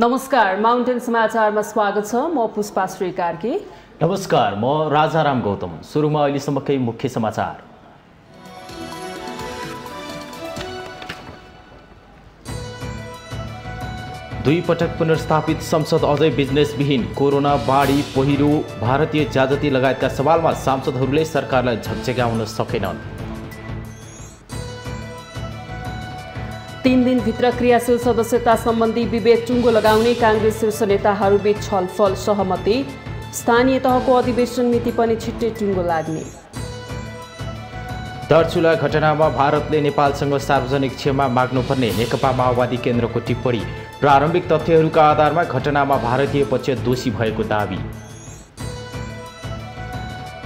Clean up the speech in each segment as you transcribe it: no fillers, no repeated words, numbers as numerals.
नमस्कार, माउन्टेन समाचारमा स्वागत छ। म पुष्पा श्री कार्की। नमस्कार, म राजाराम गौतम। सुरुमा अहिलेसम्मकै मुख्य समाचार। दुई पटक पुनर्स्थापित संसद अझै बिजनेसविहीन। कोरोना, बाढी, पहिरो, भारतीय ज्यादती लगायतका सवालमा सांसदहरूले सरकारलाई झकझक्याउन सकेनन्। 3 दिनभित्र क्रियाशील सदस्यता सम्बन्धी विभेद टुङ्गो लगाउने कांग्रेस शीर्ष नेताहरूबीच छलफल सहमति। स्थानीय तहको अधिवेशन मिति पनि छिट्टै टुङ्गो लाग्ने। दार्चुला घटनामा भारतले नेपालसँग सार्वजनिक क्षमा माग्नुपर्ने नेकपा माओवादी केन्द्रको टिप्पणी। प्रारम्भिक तथ्यहरूका आधारमा घटनामा भारतीय पक्ष दोषी भएको दावी।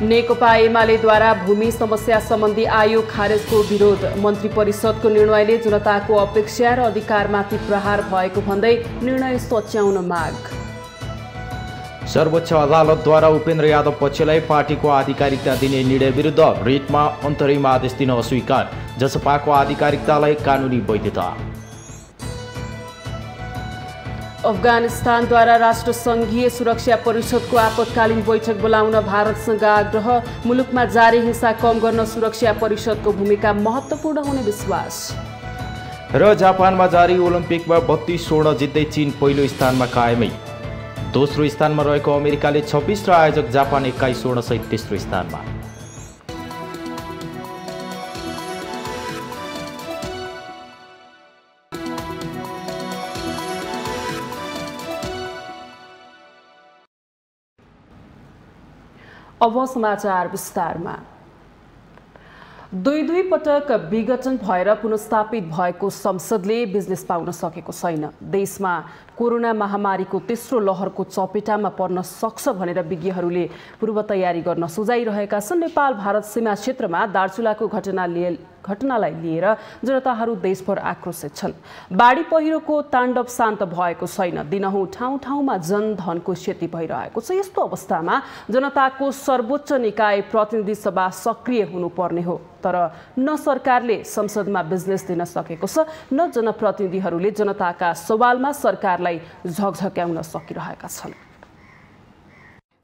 नेकपा एमालेद्वारा भूमि समस्या सम्बन्धी आयोग खारेजको विरोध। मन्त्री परिषदको निर्णयले जनताको अपेक्षा र अधिकारमाथि प्रहार भएको भन्दै निर्णय सच्याउन माग। सर्वोच्च अदालतद्वारा उपेन्द्र यादव पक्षलाई पार्टीको आधिकारिकता दिने निर्णय विरुद्ध रिटमा अन्तरिम आदेश दिन अस्वीकार। जसपाको आधिकारिकतालाई कानुनी वैधता। अफगानिस्तानद्वारा राष्ट्रसङ्घीय सुरक्षा परिषदको आपतकालीन बैठक बोलाउन भारतसँग आग्रह। मुलुकमा जारी हिंसा कम गर्न सुरक्षा परिषदको भूमिका महत्त्वपूर्ण हुने विश्वास। र जापानमा जारी ओलम्पिकमा 32 स्वर्ण जित्दै चीन पहिलो स्थानमा कायमै। दोस्रो स्थानमा रहेको अमेरिकाले 26 र आयोजक जापान 21 स्वर्णसहित तेस्रो स्थानमा। अब समाचार विस्तारमा। दुई पटक विघटन भएर पुनर्स्थापित भएको संसदले बिजनेस पाउन सकेको छैन। देशमा कोरोना महामारीको तेस्रो लहरको चपेटामा पर्न सक्छ भनेर विज्ञहरूले पूर्व तयारी गर्न सुझाइरहेका छन्। नेपाल भारत सीमा क्षेत्रमा दार्चुलाको घटनालाई लिएर जनताहरू देशभर आक्रोशित छन्। बाढी पहिरोको ताण्डव शान्त भएको छैन। दिनहुँ ठाउँ ठाउँमा जनधनको क्षति भइरहेको छ। यस्तो अवस्थामा जनताको सर्वोच्च निकाय प्रतिनिधि सभा सक्रिय हुनुपर्ने हो। तर न सरकारले संसदमा बिजनेस दिन सकेको छ, न जनप्रतिनिधिहरूले जनताका सवालमा सरकारलाई झकझक्याउन सकिरहेका छन्।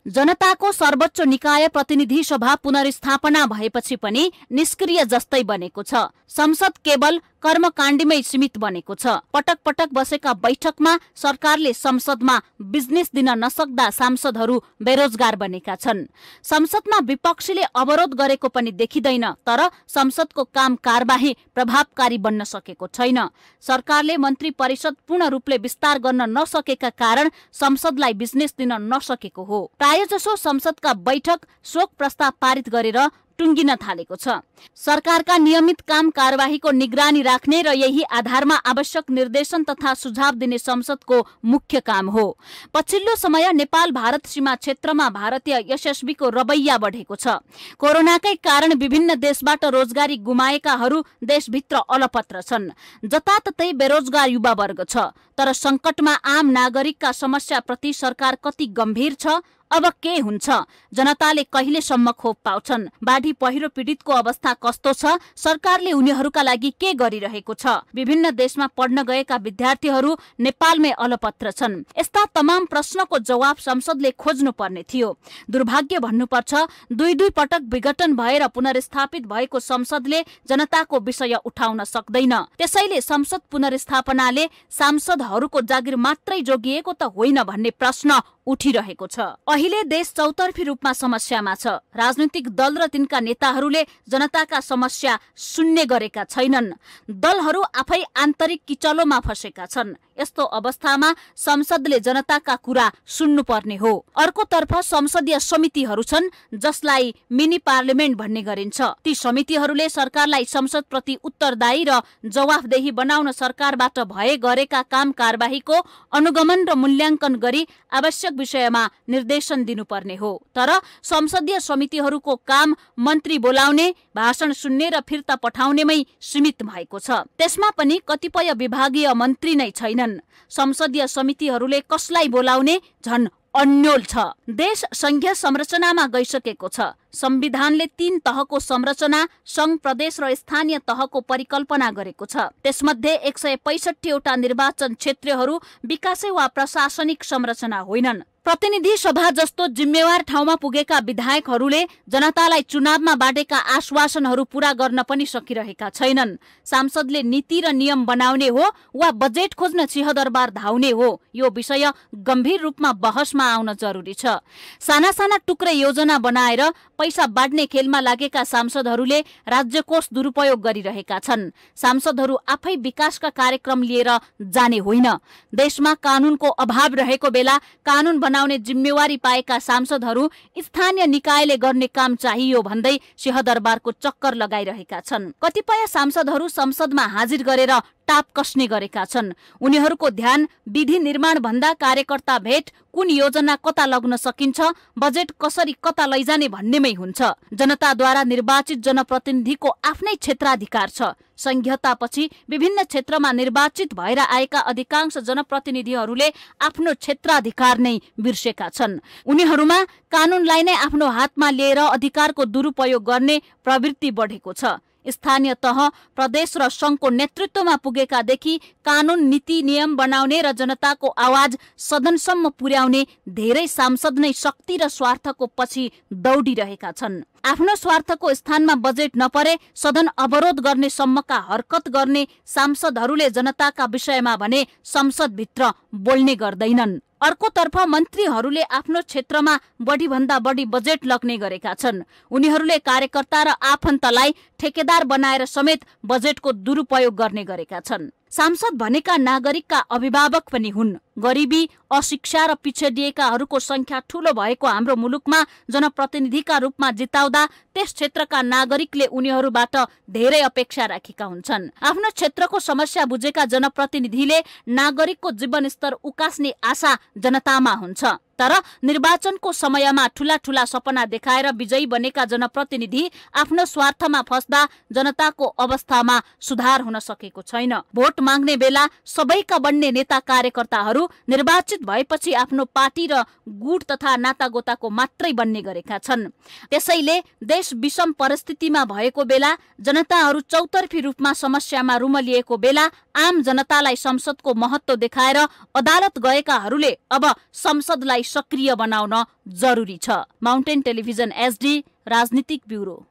जनताको सर्वोच्च निकाय प्रतिनिधि सभा पुनर्स्थापना भएपछि पनि निष्क्रिय जस्तै बनेको छ। संसद केवल कर्मकाण्डमै सीमित बनेको छ। पटक पटक बसेका बैठकमा सरकारले संसदमा बिजनेस दिन नसक्दा सांसदहरू बेरोजगार बनेका छन्। संसदमा विपक्षीले अवरोध गरेको पनि देखिँदैन, तर संसदको काम कारबाही प्रभावकारी बन्न सकेको छैन। सरकारले मन्त्री परिषद पूर्ण रूपले विस्तार गर्न नसकेका कारण संसदलाई बिजनेस दिन नसकेको हो। प्रायजसो संसदका बैठक शोक प्रस्ताव पारित गरेर टुङ्गिन थालेको छ। सरकारका नियमित काम कारबाहीको निगरानी राख्ने र यही आधारमा आवश्यक निर्देशन तथा सुझाव दिने संसदको मुख्य काम हो। पछिल्लो समय नेपाल भारत सीमा क्षेत्रमा भारतीय एसएसबीको रवैया बढेको छ। कोरोनाकै कारण विभिन्न देशबाट रोजगारी गुमाएकाहरू देशभित्र अलपत्र छन्। जताततै बेरोजगार युवा वर्ग छ। तर संकटमा आम नागरिकका समस्याप्रति सरकार कति गम्भीर छ? अब के हुन्छ? जनताले कहिलेसम्म खोप पाउँछन्? बाढी पहिरो पीडितको अवस्था कस्तो छ? सरकारले उनीहरूका लागि के गरिरहेको छ? विभिन्न देशमा पढ्न गएका विद्यार्थीहरू नेपालमै अलपत्र छन्। यस्ता तमाम प्रश्नको जवाब संसदले खोज्नु पर्ने थियो। दुर्भाग्य भन्नुपर्छ, दुई पटक विघटन भएर पुनर्स्थापित भएको संसदले जनताको विषय उठाउन सक्दैन। त्यसैले संसद पुनर्स्थापनाले सांसदहरूको जागिर मात्रै जोगिएको त होइन भन्ने प्रश्न उठिरहेको छ। अहिले देश चौतर्फी रूपमा समस्यामा छ। राजनीतिक दल र तिनका नेताहरूले जनताका समस्या सुन्ने गरेका छैनन्। दलहरू आफै आन्तरिक किचलोमा फसेका छन्। यस्तो अवस्थामा संसदले जनताका कुरा सुन्नुपर्ने हो। अर्कोतर्फ संसदीय समितिहरू छन् जसलाई मिनी पार्लिमेन्ट भन्ने गरिन्छ। ती समितिहरूले सरकारलाई संसदप्रति उत्तरदायी र जवाफदेही बनाउन सरकारबाट भए गरेका काम कारबाहीको अनुगमन र मूल्याङ्कन गरी आवश्यक विषयमा निर्देशन दिनुपर्ने हो। तर संसदीय समितिहरूको काम मन्त्री बोलाउने, भाषण सुन्ने र फिर्ता पठाउनेमै सीमित भएको छ। त्यसमा पनि कतिपय विभागीय मन्त्री नै छैनन्। संसदीय समितिहरूले कसलाई बोलाउने झन् अन्योल छ। देश संघीय संरचनामा गइसकेको छ। संविधानले 3 तहको संरचना संघ, प्रदेश र स्थानीय तहको परिकल्पना गरेको छ। त्यसमध्ये 165 वटा निर्वाचन क्षेत्रहरू विकासै वा प्रशासनिक संरचना होइनन्। प्रतिनिधि सभा जस्तो जिम्मेवार ठाउँमा पुगेका विधायकहरूले जनतालाई चुनावमा बाँडेका आश्वासनहरू पूरा गर्न पनि सकिरहेका छैनन्। सांसदले नीति र नियम बनाउने हो वा बजेट खोज्न सिंहदरबार धाउने हो, यो विषय गम्भीर रूपमा बहसमा आउन जरुरी छ। साना साना टुक्रे योजना बनाएर पैसा बाँड्ने खेलमा लागेका सांसदहरूले राज्यकोष दुरुपयोग गरिरहेका छन्। सांसदहरू आफै विकासका कार्यक्रम लिएर जाने होइन। देशमा कानूनको अभाव रहेको बेला कानून बनाउने जिम्मेवारी पाएका सांसदहरू स्थानीय निकायले गर्ने काम चाहियो भन्दै सिंहदरबारको चक्कर लगाइरहेका छन्। कतिपय सांसदहरू संसदमा हाजिर गरेर टाप कस्ने गरेका छन्। उनीहरूको ध्यान विधि निर्माण भन्दा कार्यकर्ता भेट, कुन योजना कता लग्न सकिन्छ, बजेट कसरी कता लैजाने भन्नेमै हुन्छ। जनताद्वारा निर्वाचित जनप्रतिनिधिको आफ्नै क्षेत्राधिकार छ। संघीयतापछि विभिन्न क्षेत्रमा निर्वाचित भएर आएका अधिकांश जनप्रतिनिधिहरूले आफ्नो क्षेत्राधिकार नै बिर्सेका छन्। उनीहरूमा कानूनलाई नै आफ्नो हातमा लिएर अधिकारको दुरुपयोग गर्ने प्रवृत्ति बढेको छ। स्थानीय तह, प्रदेश र संघको नेतृत्वमा पुगेकादेखि कानून, नीति, नियम बनाउने र जनताको आवाज सदनसम्म पुर्याउने धेरै सांसद नै शक्ति र स्वार्थको पछि दौडिरहेका छन्। आफ्नो स्वार्थको स्थानमा बजेट नपरे सदन अवरोध गर्ने सम्मका हरकत गर्ने सांसदहरूले जनताका विषयमा भने संसदभित्र बोल्ने गर्दैनन्। अर्कोतर्फ मन्त्रीहरूले आफ्नो क्षेत्रमा बढीभन्दा बढी बजेट लग्ने गरेका छन्। उनीहरूले कार्यकर्ता र आफन्तलाई ठेकेदार बनाएर समेत बजेटको दुरुपयोग गर्ने गरेका छन्। सांसद भनेका नागरिकका अभिभावक पनि हुन्। गरिबी, अशिक्षा र पिछडिएकाहरूको संख्या ठूलो भएको हाम्रो मुलुकमा जनप्रतिनिधिका रूपमा जिताउँदा त्यस क्षेत्रका नागरिकले उनीहरूबाट धेरै अपेक्षा राखेका हुन्छन्। आफ्नो क्षेत्रको समस्या बुझेका जनप्रतिनिधिले नागरिकको जीवनस्तर उकास्ने आशा जनतामा हुन्छ। तर निर्वाचनको समयमा ठूला ठूला सपना देखाएर विजयी बनेका जनप्रतिनिधि आफ्नो स्वार्थमा फस्दा जनताको अवस्थामा सुधार हुन सकेको छैन। भोट माग्ने बेला सबैका बन्ने नेता कार्यकर्ताहरू निर्वाचित भएपछि आफ्नो पार्टी र गुट तथा नातागोताको मात्रै बन्ने गरेका छन्। त्यसैले देश विषम परिस्थितिमा भएको बेला, जनताहरू चौतर्फी रूपमा समस्यामा रुमलिएको बेला आम जनतालाई संसदको महत्त्व देखाएर अदालत गएकाहरूले अब संसदलाई सक्रिय बनाउन जरुरी छ। माउन्टेन टेलिभिजन एसडी राजनीतिक ब्युरो।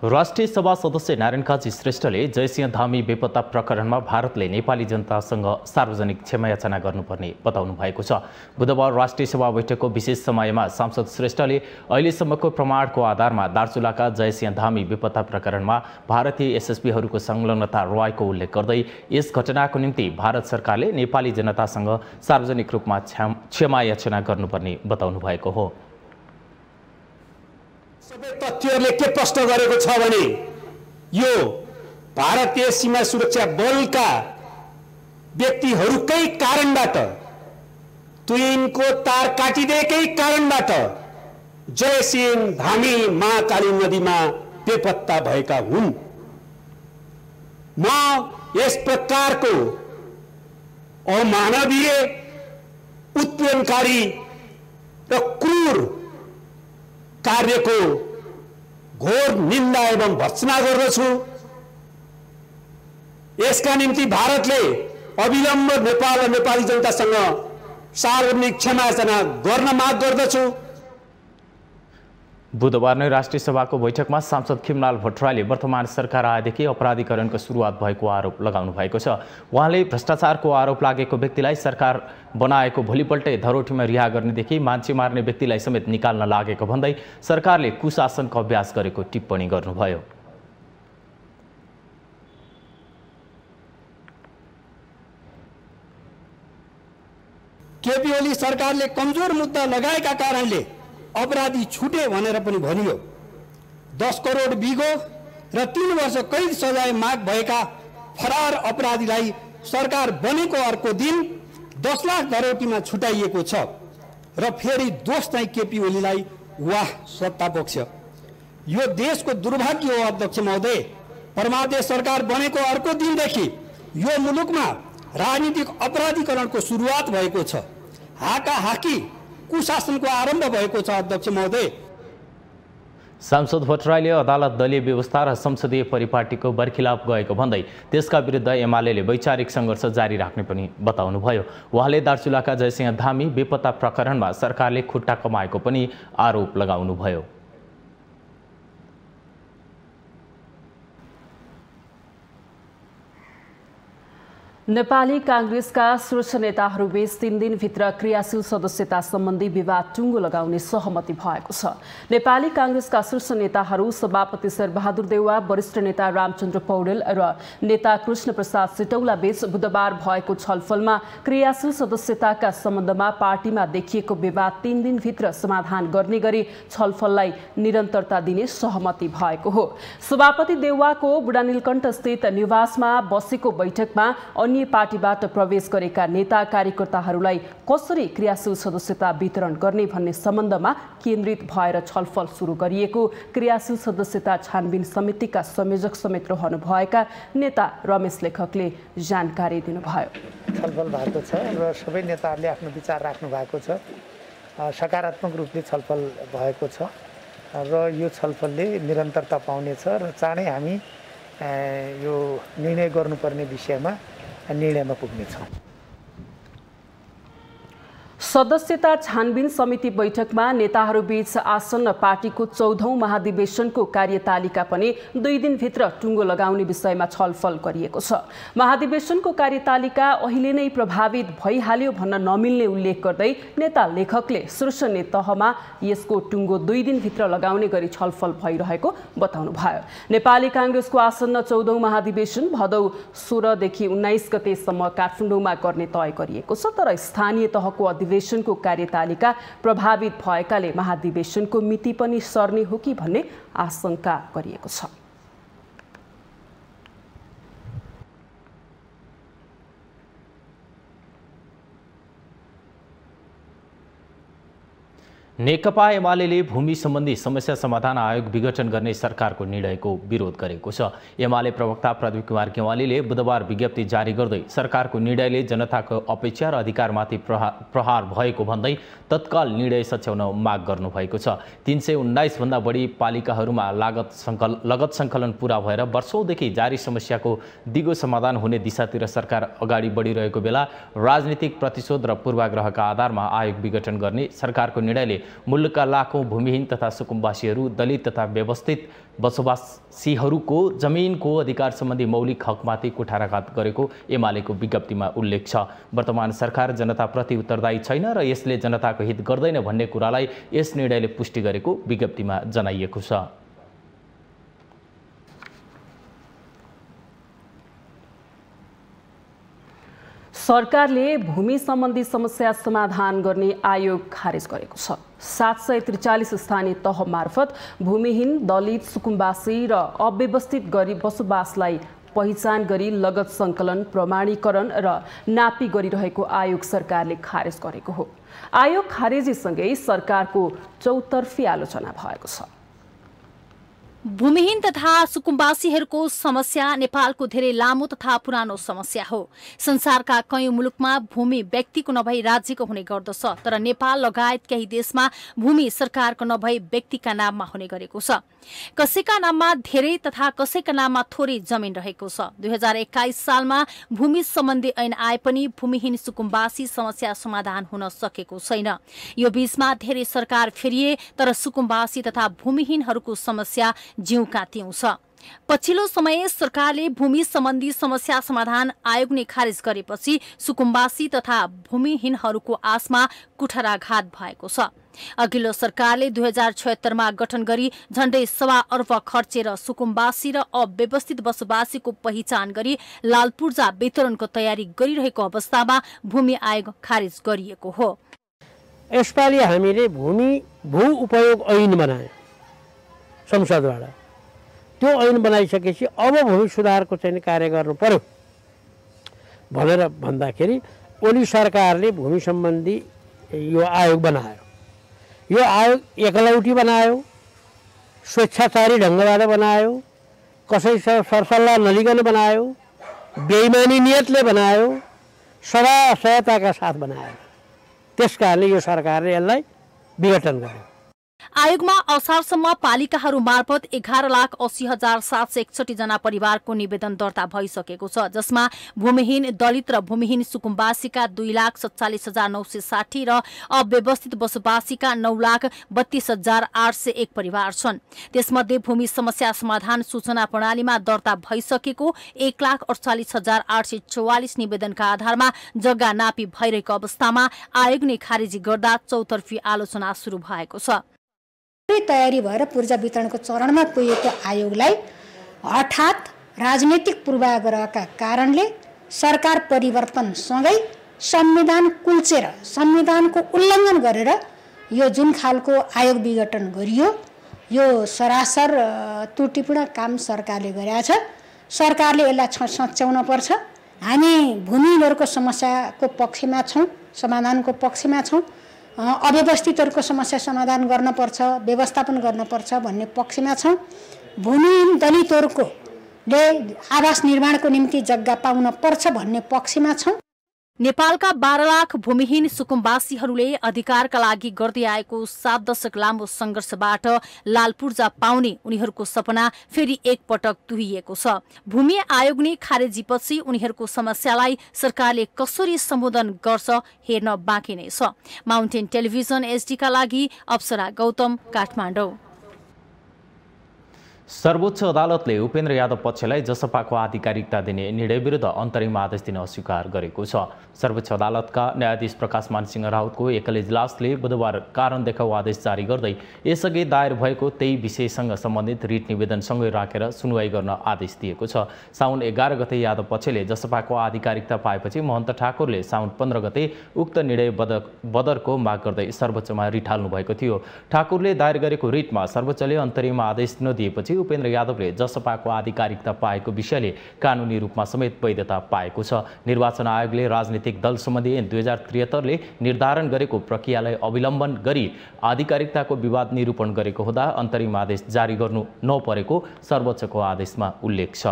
राष्ट्रिय सभा सदस्य नारायण काजी श्रेष्ठले जयसिंह धामी बेपत्ता प्रकरणमा भारतले नेपाली जनतासँग सार्वजनिक क्षमायाचना गर्नुपर्ने बताउनु भएको छ। बुधबार राष्ट्रिय सभा बैठकको विशेष समयमा सांसद श्रेष्ठले अहिलेसम्मको प्रमाणको आधारमा दार्चुलाका जयसिंह धामी बेपत्ता प्रकरणमा भारतीय एसएसपीहरूको संलग्नता रहेको उल्लेख गर्दै यस घटनाको निम्ति भारत सरकारले नेपाली जनतासँग सार्वजनिक रूपमा क्षमायाचना गर्नुपर्ने बताउनु भएको हो। सबै तथ्यहरूले के प्रश्न गरेको छ भने यो भारतीय सीमा सुरक्षा बलका व्यक्तिहरूकै कारणबाट, तुइनको तार काटिदिएकै कारणबाट जयसिंह धामी महाकाली नदीमा बेपत्ता भएका हुन्। म यस प्रकारको अमानवीय, उत्पीडनकारी र क्रूर कार्यको घोर निन्दा एवं भर्त्सना गर्दछु। यसका निम्ति भारतले अविलम्ब नेपाल र नेपाली जनतासँग सार्वजनिक क्षमायाचना गर्न माग गर्दछु। बुधबार नै राष्ट्रिय सभाको बैठकमा सांसद खिमलाल भट्टराईले वर्तमान सरकार आएदेखि अपराधीकरणको सुरुवात भएको आरोप लगाउनु भएको छ। उहाँले भ्रष्टाचारको आरोप लागेको व्यक्तिलाई सरकार बनाएको भोलिपल्टै धरोटीमा रिहा गर्नेदेखि मान्छे मार्ने व्यक्तिलाई समेत निकाल्न लागेको भन्दै सरकारले कुशासनको अभ्यास गरेको टिप्पणी गर्नुभयो। केपी ओली सरकारले कमजोर मुद्दा लगाएका कारणले अपराधी छुटे भनेर पनि भनियो। 10 करोड बिगो र 3 वर्ष कैद सजाय माग भएका फरार अपराधीलाई सरकार बनेको अर्को दिन 10 लाख धरोटीमा छुटाइएको छ र फेरि दोष चाहिँ केपी ओलीलाई। वाह सत्तापक्ष, यो देशको दुर्भाग्य हो अध्यक्ष महोदय। परमादेश सरकार बनेको अर्को दिनदेखि यो मुलुकमा राजनीतिक अपराधीकरणको सुरुवात भएको छ। हाका हाकी कुशासनको आरम्भ भएको छ अध्यक्ष महोदय। सांसद भट्टराईले अदालत दलीय व्यवस्था र संसदीय परिपाटीको बर्खिलाफ गएको भन्दै त्यसका विरुद्ध एमाले वैचारिक सङ्घर्ष जारी राख्ने पनि बताउनुभयो। उहाँले दार्चुलाका जयसिंह धामी बेपत्ता प्रकरणमा सरकारले खुट्टा कमाएको पनि आरोप लगाउनुभयो। नेपाली कांग्रेसका शीर्ष नेताहरूबीच 3 दिनभित्र क्रियाशील सदस्यता सम्बन्धी विवाद टुङ्गो लगाउने सहमति भएको छ। नेपाली कांग्रेसका शीर्ष नेताहरू सभापति शेरबहादुर देउवा, वरिष्ठ नेता रामचन्द्र पौडेल र नेता कृष्णप्रसाद सिटौला बीच बुधबार भएको छलफलमा क्रियाशील सदस्यताका सम्बन्धमा पार्टीमा देखिएको विवाद 3 दिनभित्र समाधान गर्ने गरी छलफललाई निरन्तरता दिने सहमति भएको हो। सभापति देउवाको बुढानीलकण्ठ स्थित निवासमा बसेको बैठकमा अन्य पार्टीबाट प्रवेश गरेका नेता कार्यकर्ताहरूलाई कसरी क्रियाशील सदस्यता वितरण गर्ने भन्ने सम्बन्धमा केन्द्रित भएर छलफल सुरु गरिएको क्रियाशील सदस्यता छानबिन समितिका संयोजक समेत रहनुभएका नेता रमेश लेखकले जानकारी दिनुभयो। छलफल भएको छ र सबै नेताहरूले आफ्नो विचार राख्नु भएको छ। सकारात्मक रूपले छलफल भएको छ र यो छलफलले निरन्तरता पाउनेछ र चाँडै हामी यो निर्णय गर्नुपर्ने विषयमा निर्णयमा पुग्नेछौँ। सदस्यता छानबिन समिति बैठकमा नेताहरूबीच आसन्न पार्टीको 14औं महाधिवेशनको कार्यतालिका पनि 2 दिनभित्र टुङ्गो लगाउने विषयमा छलफल गरिएको छ। महाधिवेशनको कार्यतालिका अहिले नै प्रभावित भइहाल्यो भन्न नमिल्ने उल्लेख गर्दै नेता लेखकले शीर्ष तहमा यसको टुङ्गो 2 दिनभित्र लगाउने गरी छलफल भइरहेको बताउनुभयो। नेपाली कांग्रेसको आसन्न 14औं महाधिवेशन भदौ 16 देखि 19 गतेसम्म काठमाडौँमा गर्ने तय गरिएको छ। तर स्थानीय तहको अधिवेशनको कार्यतालिका प्रभावित भएकाले महाधिवेशनको मिति पनि सर्ने हो कि भन्ने आशंका गरिएको छ। नेकपा एमाले भूमि सम्बन्धी समस्या समाधान आयोग विघटन गर्ने सरकारको निर्णयको विरोध गरेको छ। एमाले प्रवक्ता प्रदीप कुमार गेवालीले बुधबार विज्ञप्ति जारी गर्दै सरकारको निर्णयले जनताको अपेक्षा र अधिकारमाथि प्रहार भएको भन्दै तत्काल निर्णय सच्याउन माग गर्नुभएको छ। 319 भन्दा बढी पालिकाहरूमा लगत सङ्कलन पूरा भएर वर्षौंदेखि जारी समस्याको दिगो समाधान हुने दिशातिर सरकार अगाडि बढिरहेको बेला राजनीतिक प्रतिशोध र पूर्वाग्रहका आधारमा आयोग विघटन गर्ने सरकारको निर्णयले मुलुकका लाखौं भूमिहीन तथा सुकुम्बासीहरू, दलित तथा व्यवस्थित बसोबासीहरूको जमिनको अधिकार सम्बन्धी मौलिक हकमाथि कुठाराघात गरेको एमालेको विज्ञप्तिमा उल्लेख छ। वर्तमान सरकार जनताप्रति उत्तरदायी छैन र यसले जनताको हित गर्दैन भन्ने कुरालाई यस निर्णयले पुष्टि गरेको विज्ञप्तिमा जनाइएको छ। सरकारले भूमि सम्बन्धी समस्या समाधान गर्ने आयोग खारेज गरेको छ। 743 स्थानीय तह मार्फत भूमिहीन, दलित, सुकुम्बासी र अव्यवस्थित गरी बसोबासलाई पहिचान गरी लगत सङ्कलन, प्रमाणीकरण र नापी गरिरहेको आयोग सरकारले खारेज गरेको हो। आयोग खारेजीसँगै सरकारको चौतर्फी आलोचना भएको छ। भूमिहीन तथा सुकुम्बासीहरूको समस्या नेपालको धेरै लामो तथा पुरानो समस्या हो। संसारका कयौं मुलुकमा भूमि व्यक्तिको नभई राज्यको हुने गर्दछ, तर नेपाल लगायत केही देशमा भूमि सरकारको नभई व्यक्तिका नाममा हुने गरेको छ। कसैका नाममा धेरै तथा कसैका नाममा थोरै जमिन रहेको छ। 2021 सालमा भूमि सम्बन्धी ऐन आए पनि भूमिहीन सुकुम्बासी समस्या समाधान हुन सकेको छैन। यो बीचमा धेरै सरकार फेरिए तर सुकुम्बासी तथा भूमिहीनहरूको समस्या जिउका तिउँ छ। पछिल्लो समय सरकारले भूमि सम्बन्धी समस्या समाधान आयोग नै खारेज गरेपछि सुकुम्बासी तथा भूमिहीनहरूको आशमा कुठाराघात भएको छ। अघिल्लो सरकारले 2076 मा गठन गरी झण्डै 1.25 अर्ब खर्चेर सुकुम्बासी र अव्यवस्थित बसोबासीको पहिचान गरी लाल पूर्जा वितरणको तयारी गरिरहेको अवस्थामा भूमि आयोग खारेज गरिएको हो। यसपालि हामीले भू उपयोग ऐन बनायौं संसदबाट। त्यो ऐन बनाइसकेपछि अब भूमि सुधारको चाहिँ कार्य गर्नु पर्यो भनेर भन्दाखेरि ओली सरकारले भूमि सम्बन्धी यो आयोग बनायो। यो आयोग एकलौटी बनायो, स्वेच्छाचारी ढङ्गबाट बनायो, कसैसँग सरसल्लाह नलिकन बनायो, बेइमानी नियतले बनायो, सदा सहायताका साथ बनायो। त्यस कारणले यो सरकारले यसलाई विघटन गर्यो। आयोगमा असारसम्म पालिकाहरू मार्फत 11,80,761 जना परिवारको निवेदन दर्ता भइसकेको छ, जसमा भूमिहीन दलित र भूमिहीन सुकुम्बासीका 2,47,960 र अव्यवस्थित बसोबासीका 9,32,801 परिवार छन्। त्यसमध्ये भूमि समस्या समाधान सूचना प्रणालीमा दर्ता भइसकेको 1,48,844 निवेदनका आधारमा जग्गा नापी भइरहेको अवस्थामा आयोगले खारेजी गर्दा चौतर्फी आलोचना सुरु भएको छ। तयारी भएर पूर्जा वितरणको चरणमा पुगेको आयोगलाई हठात राजनीतिक पूर्वाग्रहका कारणले सरकार परिवर्तनसँगै संविधान कुल्चेर संविधानको उल्लङ्घन गरेर यो जुन खालको आयोग विघटन गरियो, यो सरासर त्रुटिपूर्ण काम सरकारले गरेको छ। सरकारले यसलाई सच्याउन पर्छ। हामी भूमिहीनहरूको समस्याको पक्षमा छौँ, समाधानको पक्षमा छौँ। अव्यवस्थितहरूको समस्या समाधान गर्नुपर्छ, व्यवस्थापन गर्नुपर्छ भन्ने पक्षमा छौँ। भूमिहीन दलितहरूले आवास निर्माणको निम्ति जग्गा पाउन पर्छ भन्ने पक्षमा छौँ। नेपालका 12 लाख भूमिहीन सुकुम्बासीहरूले अधिकारका लागि गर्दै आएको 7 दशक लामो संघर्षबाट लालपूर्जा पाउने उनीहरूको सपना फेरि एकपटक तुहिएको छ। भूमि आयोगले खारेजीपछि उनीहरूको समस्यालाई सरकारले कसरी सम्बोधन गर्छ हेर्न बाँकी नै छ। माउन्टेन टेलिभिजन एचडीका लागि अप्सरा गौतम, काठमाडौँ। सर्वोच्च अदालतले उपेन्द्र यादव पक्षलाई जसपाको आधिकारिकता दिने निर्णय विरुद्ध अन्तरिम आदेश दिन अस्वीकार गरेको छ। सर्वोच्च अदालतका न्यायाधीश प्रकाश मानसिंह राउतको एकल इजलासले बुधबार कारण देखाउ आदेश जारी गर्दै यसअघि दायर भएको त्यही विषयसँग सम्बन्धित रिट निवेदनसँगै राखेर सुनवाई गर्न आदेश दिएको छ। साउन 11 गते यादव पक्षले जसपाको आधिकारिकता पाएपछि महन्त ठाकुरले साउन 15 गते उक्त निर्णय बदरको माग गर्दै सर्वोच्चमा रिट हाल्नु भएको थियो। ठाकुरले दायर गरेको रिटमा सर्वोच्चले अन्तरिम आदेश नदिएपछि उपेन्द्र यादवले जसपाको आधिकारिकता पाएको विषयले कानुनी रूपमा समेत वैधता पाएको छ। निर्वाचन आयोगले राजनीतिक दल सम्बन्धी 2073ले निर्धारण गरेको प्रक्रियालाई अवलम्बन गरी आधिकारिकताको विवाद निरूपण गरेको हुँदा अन्तरिम आदेश जारी गर्नु नपरेको सर्वोच्चको आदेशमा उल्लेख छ।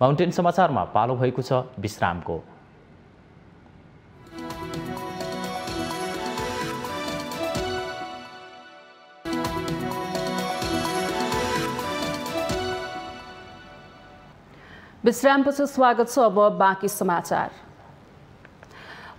माउन्टेन समाचारमा पालो भएको छ विश्रामको। विश्रामपछि स्वागत छ। अब बाँकी समाचार।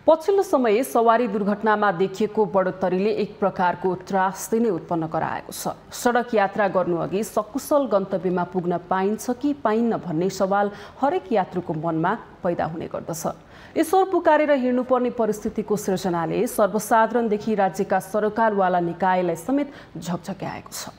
पछिल्लो समय सवारी दुर्घटनामा देखिएको बढोत्तरीले एक प्रकारको त्रासदी नै उत्पन्न गराएको छ। सडक यात्रा गर्नुअघि सकुशल गन्तव्यमा पुग्न पाइन्छ कि पाइन्न भन्ने सवाल हरेक यात्रुको मनमा पैदा हुने गर्दछ। ईश्वर पुकारेर हिँड्नुपर्ने परिस्थितिको सृजनाले सर्वसाधारणदेखि राज्यका सरकारवाला निकायलाई समेत झकझक्याएको छ।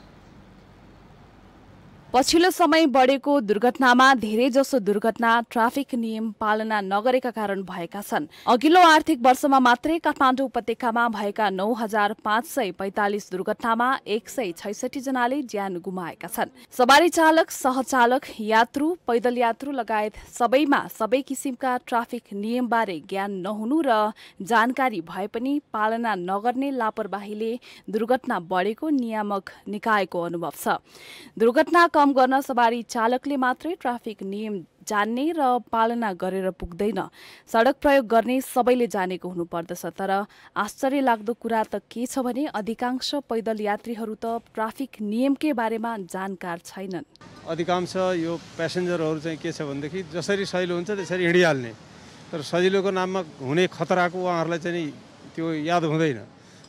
पछिल्लो समय बढेको दुर्घटनामा धेरैजसो दुर्घटना ट्राफिक नियम पालना नगरेका कारण भएका छन्। अघिल्लो आर्थिक वर्षमा मात्रै काठमाडौँ उपत्यकामा भएका 9,545 दुर्घटनामा 166 जनाले ज्यान गुमाएका छन्। सवारी चालक, सहचालक, यात्रु, पैदल यात्रु लगायत सबैमा सबै किसिमका ट्राफिक नियमबारे ज्ञान नहुनु र जानकारी भए पनि पालना नगर्ने लापरवाहीले दुर्घटना बढेको नियामक निकायको अनुभव छ। दुर्घटना कम गर्न सवारी चालकले मात्रै ट्राफिक नियम जान्ने र पालना गरेर पुग्दैन। सडक प्रयोग गर्ने सबैले जानेको हुनुपर्दछ। तर आश्चर्य लाग्दो कुरा त के छ भने अधिकांश पैदल यात्रीहरू त ट्राफिक नियमकै बारेमा जानकार छैनन्। अधिकांश यो प्यासेन्जरहरू चाहिँ के छ भनेदेखि जसरी सजिलो हुन्छ त्यसरी हिँडिहाल्ने, तर सजिलोको नाममा हुने खतराको उहाँहरूलाई चाहिँ त्यो याद हुँदैन।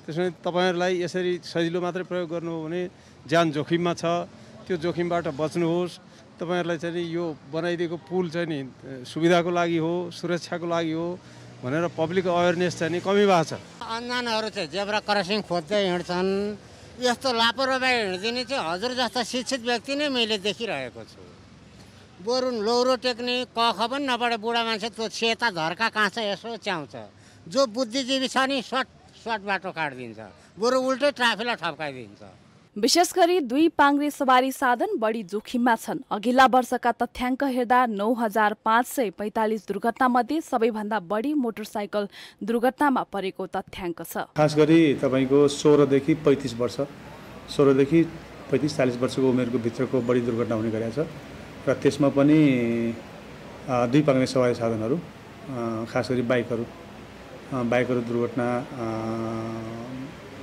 त्यसमा तपाईँहरूलाई यसरी सजिलो मात्रै प्रयोग गर्नु हो भने ज्यान जोखिममा छ, त्यो जोखिमबाट बच्नुहोस्। तपाईँहरूलाई चाहिँ यो बनाइदिएको पुल चाहिँ नि सुविधाको लागि हो, सुरक्षाको लागि हो भनेर पब्लिक अवेरनेस चाहिँ नि कमी भएको छ। अन्जानहरू चाहिँ जेब्रा क्रसिङ खोज्दै हिँड्छन्। यस्तो लापरवाही हिँडिदिने चाहिँ हजुर जस्ता शिक्षित व्यक्ति नै मैले देखिरहेको छु। बरु लौरो टेक्ने कख पनि नपढे बुढा मान्छे त्यो सेता धर्का काँचा यसो च्याउँछ। जो बुद्धिजीवी छ नि सर्ट बाटो काटिदिन्छ, बरु उल्टै ट्राफिकलाई ठप्काइदिन्छ। विशेष गरी दुई पाङ्ग्रे सवारी साधन बढी जोखिममा छन्। अघिल्ला वर्षका तथ्याङ्क हेर्दा 9,545 दुर्घटनामध्ये सबैभन्दा बढी मोटरसाइकल दुर्घटनामा परेको तथ्याङ्क छ। खास गरी तपाईँको 16देखि 35 वर्ष, 16देखि 35-40 वर्षको उमेरको भित्रको बढी दुर्घटना हुने गरेको छ र त्यसमा पनि दुई पाङ्ग्रे सवारी साधनहरू खास गरी बाइकहरू दुर्घटना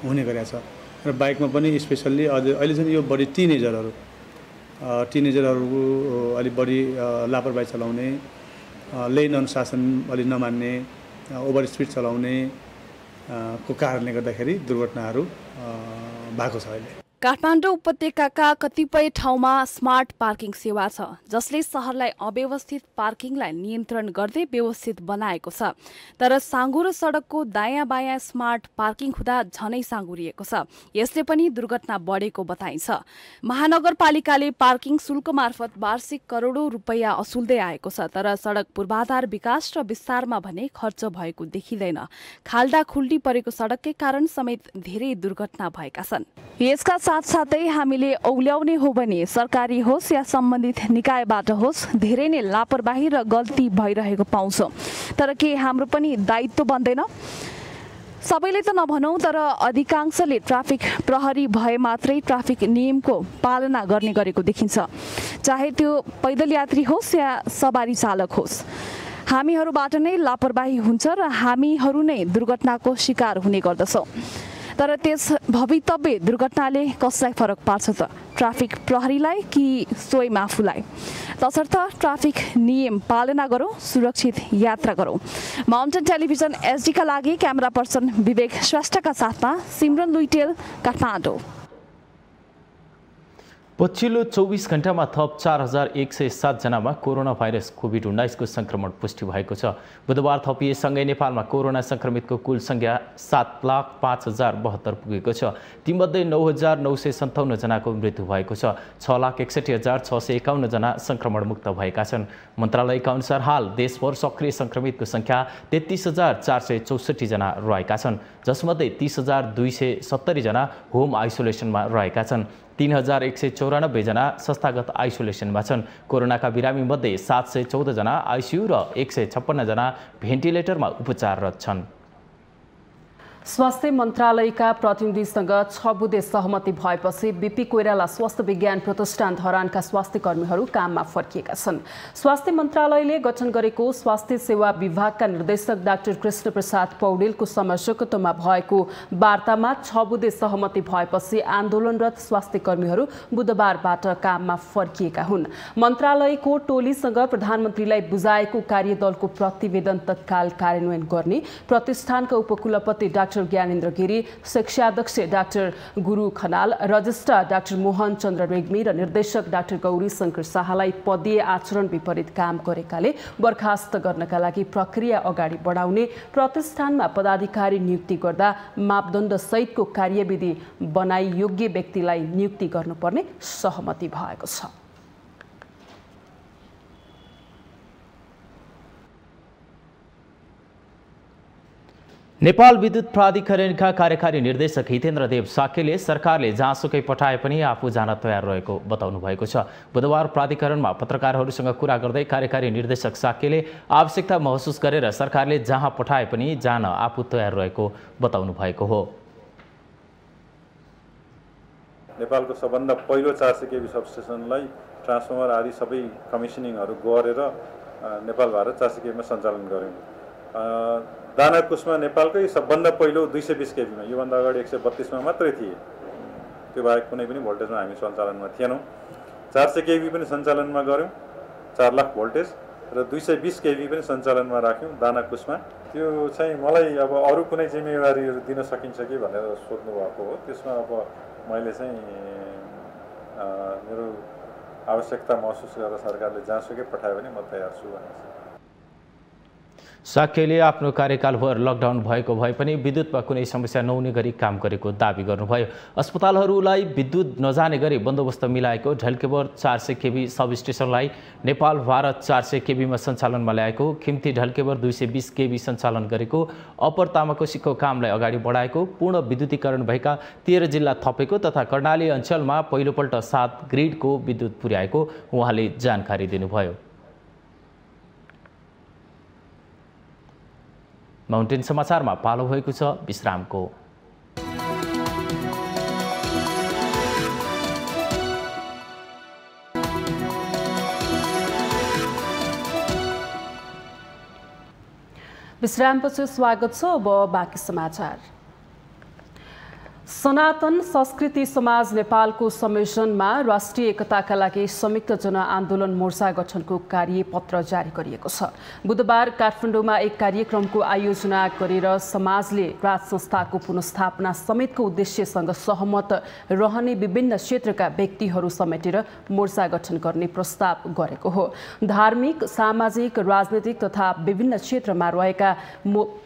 हुने गरेको छ र बाइकमा पनि स्पेसल्ली अहिले चाहिँ यो बढी टिनेजरहरूको अलि बढी लापरवाही चलाउने, लेन अनुशासन अलि नमान्ने, ओभर स्पिड चलाउने को कारणले गर्दाखेरि दुर्घटनाहरू भएको छ। अहिले काठमाडौँ उपत्यकाका कतिपय ठाउँमा स्मार्ट पार्किङ सेवा छ, जसले शहरलाई अव्यवस्थित पार्किङलाई नियन्त्रण गर्दै व्यवस्थित बनाएको छ। तर साँघुरो सडकको दायाँ बायाँ स्मार्ट पार्किङ हुँदा झनै साँघुरिएको छ। यसले पनि दुर्घटना बढेको बताइन्छ। महानगरपालिकाले पार्किङ शुल्क मार्फत वार्षिक करोडौं रुपैयाँ असुल्दै आएको छ, तर सडक पूर्वाधार विकास र विस्तारमा भने खर्च भएको देखिँदैन। खाल्डा खुल्टी परेको सडककै कारण समेत धेरै दुर्घटना भएका छन्। यसका साथसाथै हामीले औल्याउने हो भने सरकारी होस् या सम्बन्धित निकायबाट होस्, धेरै नै लापरवाही र गल्ती भइरहेको पाउँछौँ। तर के हाम्रो पनि दायित्व बन्दैन? सबैले त नभनौँ, तर अधिकांशले ट्राफिक प्रहरी भए मात्रै ट्राफिक नियमको पालना गर्ने गरेको देखिन्छ, चाहे त्यो पैदल यात्री होस् या सवारी चालक होस्। हामीहरूबाट नै लापरवाही हुन्छ र हामीहरू नै दुर्घटनाको शिकार हुने गर्दछौँ। तर त्यस भवितव्य दुर्घटनाले कसलाई फरक पार्छ त? ट्राफिक प्रहरीलाई कि स्वयं आफूलाई? तसर्थ ट्राफिक नियम पालना गरौँ, सुरक्षित यात्रा गरौँ। माउन्टेन टेलिभिजन एसडीका लागि क्यामेरा पर्सन विवेक श्रेष्ठका साथमा सिमरन लुइटेल, काठमाडौँ। पछिल्लो 24 घण्टामा थप 4107 जनामा कोरोना भाइरस कोभिड-19 को संक्रमण पुष्टि भएको छ। बुधबार थपिएसँगै नेपालमा कोरोना संक्रमितको कुल संख्या 7,05,072 पुगेको छ। तीमध्ये 9,957 जनाको मृत्यु भएको छ। 6,61,651 जना संक्रमण मुक्त भएका छन्। मन्त्रालयका अनुसार हाल देशभर सक्रिय संक्रमितको संख्या 33,464 जना रहेका छन्, जसमध्ये 30,270 जना होम आइसोलेसनमा रहेका छन्। 3,194 जना संस्थागत आइसोलेसनमा छन्। कोरोनाका बिरामीमध्ये 714 जना आइसियु र 156 जना भेन्टिलेटरमा उपचाररत छन्। स्वास्थ्य मन्त्रालयका प्रतिनिधिसँग 6 बुँदे सहमति भएपछि बीपी कोइराला स्वास्थ्य विज्ञान प्रतिष्ठान धरानका स्वास्थ्य कर्मीहरू काममा फर्किएका छन्। स्वास्थ्य मन्त्रालयले गठन गरेको स्वास्थ्य सेवा विभागका निर्देशक डाक्टर कृष्ण प्रसाद पौडेलको संयोजकत्वमा भएको वार्तामा 6 बुँदे सहमति भएपछि आन्दोलनरत स्वास्थ्य कर्मीहरू बुधबारबाट काममा फर्किएका हुन्। मन्त्रालयको टोलीसँग प्रधानमन्त्रीलाई बुझाएको कार्यदलको प्रतिवेदन तत्काल कार्यान्वयन गर्ने प्रतिष्ठानका उपकुलपति डाक्टर ज्ञानेन्द्र गिरी, शिक्षाध्यक्ष डाक्टर गुरु खनाल, रजिस्ट्रार डाक्टर मोहन चन्द्र रेग्मी र निर्देशक डाक्टर गौरी शंकर शाहलाई पदीय आचरण विपरीत काम गरेकाले बर्खास्त गर्नका लागि प्रक्रिया अगाडि बढाउने, प्रतिष्ठानमा पदाधिकारी नियुक्ति गर्दा मापदण्ड सहितको कार्यविधि बनाई योग्य व्यक्तिलाई नियुक्ति गर्नुपर्ने सहमति भएको छ। नेपाल विद्युत प्राधिकरणका कार्यकारी निर्देशक हितेन्द्र देव साकेले सरकारले जहाँसुकै पठाए पनि आफू जान तयार रहेको बताउनु भएको छ। बुधबार प्राधिकरणमा पत्रकारहरूसँग कुरा गर्दै कार्यकारी निर्देशक साकेले आवश्यकता महसुस गरेर सरकारले जहाँ पठाए पनि जान आफू तयार रहेको बताउनु भएको हो। नेपालको सबभन्दा पहिलो 400 केभी सबस्टेसनलाई ट्रान्सफर्मर आदि सबै कमिसनिङहरू गरेर नेपाल भारत 400 केभीमा सञ्चालन गर्यौँ। दानाकुसमा नेपालकै सबभन्दा पहिलो 220 केभीमा, योभन्दा अगाडि 132मा मात्रै थिए। त्यो बाहेक कुनै पनि भोल्टेजमा हामी सञ्चालनमा थिएनौँ। 400 केभी पनि सञ्चालनमा गऱ्यौँ, 4 लाख भोल्टेज, र 220 केभी पनि सञ्चालनमा राख्यौँ दानाकुसमा। त्यो चाहिँ मलाई अब अरू कुनै जिम्मेवारीहरू दिन सकिन्छ कि भनेर सोध्नु भएको हो। त्यसमा अब मैले चाहिँ मेरो आवश्यकता महसुस गरेर सरकारले जहाँसुकै पठायो भने म तयार छु भनेर। साकेले आफ्नो कार्यकालभर लकडाउन भएको भए पनि विद्युतमा कुनै समस्या नहुने गरी काम गरेको दाबी गर्नुभयो। अस्पतालहरूलाई विद्युत नजाने गरी बन्दोबस्त मिलाएको ढल्केबर 400 केभी सबस्टेसनलाई नेपाल भारत 400 केभीमा सञ्चालनमा ल्याएको, खिम्ती ढल्केबर 220 केभी सञ्चालन गरेको, अप्पर तामाकोसीको कामलाई अगाडि बढाएको, पूर्ण विद्युतीकरण भएका 13 जिल्ला थपेको तथा कर्णाली अञ्चलमा पहिलोपल्ट 7 ग्रिडको विद्युत पुर्याएको उहाँले जानकारी दिनुभयो। माउन्टेन समाचारमा पालो भएको छ विश्रामको। विश्रामपछि स्वागत छ। अब बाँकी समाचार। सनातन संस्कृति समाज नेपालको संयोजनमा राष्ट्रिय एकताका लागि संयुक्त जनआन्दोलन मोर्चा गठनको कार्यपत्र जारी गरिएको छ। बुधबार काठमाडौँमा एक कार्यक्रमको आयोजना गरेर समाजले राज संस्थाको पुनर्स्थापना समेतको उद्देश्यसँग सहमत रहने विभिन्न क्षेत्रका व्यक्तिहरू समेटेर मोर्चा गठन गर्ने प्रस्ताव गरेको हो। धार्मिक, सामाजिक, राजनीतिक तथा विभिन्न क्षेत्रमा रहेका